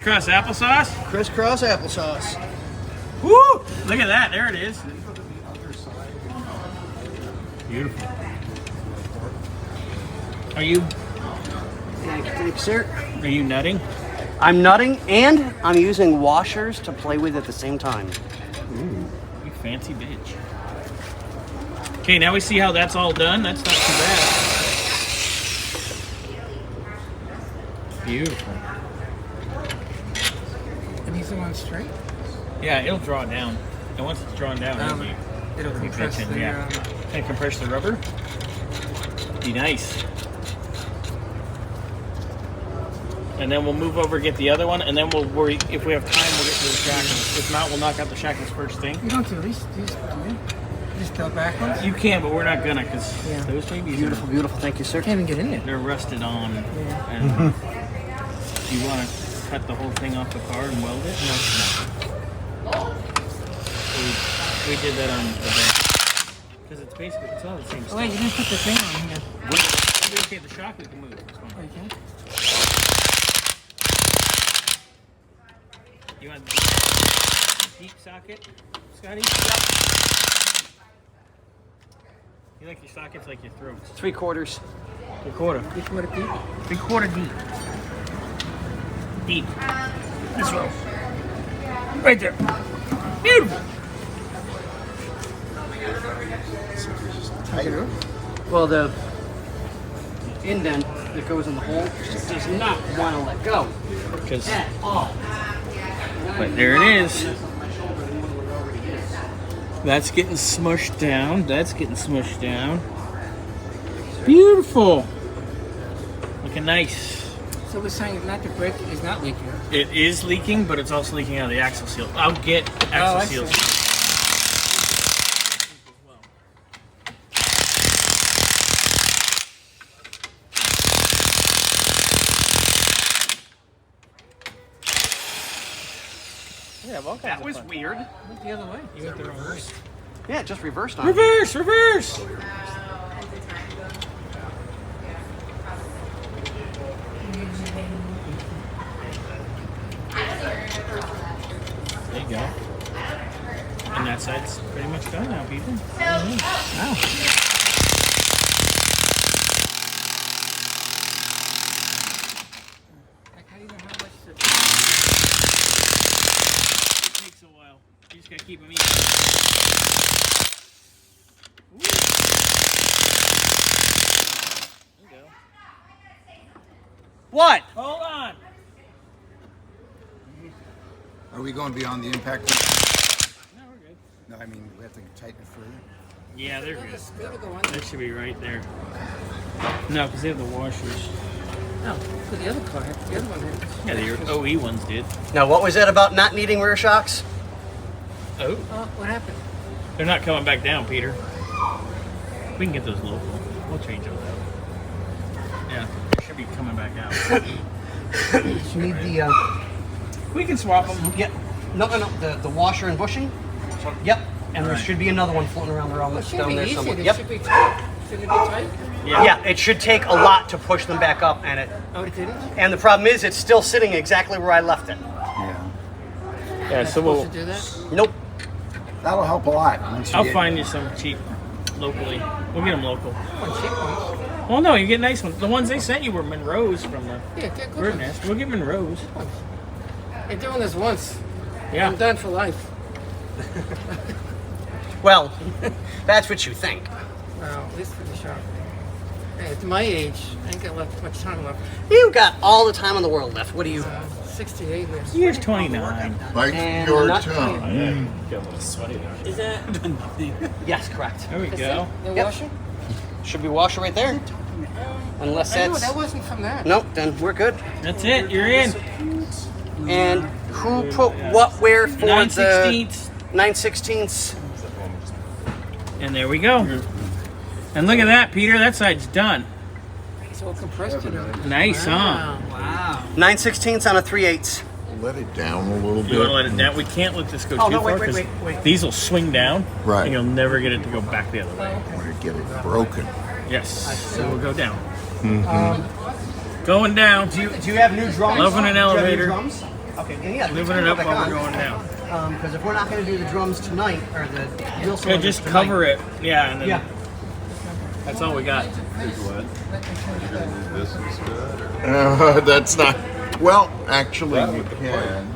Crisscross applesauce? Crisscross applesauce. Woo! Look at that. There it is. Beautiful. Are you Thank you, sir. are you nutting? I'm nutting and I'm using washers to play with at the same time. Ooh, you fancy bitch. Okay, now we see how that's all done. That's not too bad. Beautiful. And these are on straight? Yeah, it'll draw down. And once it's drawn down, It'll compress tension, the... yeah. Can it compress the rubber? Be nice. And then we'll move over, get the other one, and then we'll worry if we have time. We'll get to the shackles. If not, we'll knock out the shackles first thing. You don't do these, do you? Just go backwards? You can, but we're not gonna, because those babies Beautiful, beautiful. Thank you, sir. Can't even get in there. they're rusted on. Yeah. And you want to cut the whole thing off the car and weld it? No. We did that on the back. Because it's basically, it's all the same stuff. Oh, wait, you didn't put the thing on here. Okay, the shock we can move. It's fine. Oh, you can? You want deep socket, Scotty? You like your sockets like your throats. 3/4. 3/4. 3/4 deep? 3/4 deep. Deep. This row. Right there. Beautiful. Well, the indent that goes in the hole just does not want to let go Because, at all. but there it is. That's getting smushed down. That's getting smushed down. Beautiful. Looking nice. So we're saying not the brake is not leaking. It is leaking, but it's also leaking out of the axle seal. I'll get axle seals. Yeah, all kinds That of was fun. weird. Went the other way. You went the wrong way. Yeah, it just reversed on me. Reverse, reverse. There you go. And that side's pretty much done now, people. Wow. Like, how do you know how much to... It takes a while. You just gotta keep them easy. There you go. What? Hold on. Are we going beyond the impact? No, we're good. No, I mean, we have to tighten it further. Yeah, they're good. It's gotta go on. That should be right there. No, because they have the washers. No, for the other car. The other one had... Yeah, the OE ones did. Now, what was that about not needing rear shocks? Oh, Oh, what happened? they're not coming back down, Peter. We can get those local. We'll change those out. Yeah, they should be coming back out. You need the, We can swap them. yeah, no, the washer and bushing. So, yep, and there should be another one floating around there on It the should down be there easy. somewhere. It Yep. should be tight. Shouldn't it be tight? Yeah, it should take a lot to push them back up, and Oh, it didn't? the problem is it's still sitting exactly where I left it. Yeah. Yeah, so we'll. Supposed to do that? Nope. That'll help a lot. Once you I'll get- find you some cheap locally. We'll get them local. One cheap ones. Well, no, you get nice ones. The ones they sent you were Monroe's from the Yeah, get good bird ones. nest. We'll get Monroe's. They're doing this once. Yeah. I'm done for life. Well, that's what you think. Well, at least for the shop. Hey, at my age, I ain't got much time left. You got all the time in the world left. What do you? 68 left. Here's 29. Bite And your not tongue. Get a little sweaty there. Is that? Yes, correct. There we Is go. The Yep. washer? Should be washer right there. Unless I know, that's that wasn't from that. nope. Then we're good. That's it. You're in. And who put what where for 9/16. the 9/16? And there we go. And look at that, Peter. That side's done. It's all compressed, you know. Nice, huh? Wow. 9/16 on a 3/8. Let it down a little bit. You want to let it down? We can't let this go Oh, too no, far wait, because wait. these will swing down, Right. and you'll never get it to go back the other way. Want to get it broken. Yes, so we'll go down. Going down. Do you have new drums? Loving an Do you have new elevator. drums? Okay, and yeah, Leaving it up while we're going down. Because if we're not going to do the drums tonight, or the wheel Yeah, cylinders just tonight, cover it. Yeah, and then Yeah. that's all we got. Is what? You're gonna leave this instead, or That's not. Well, actually, That you with the can.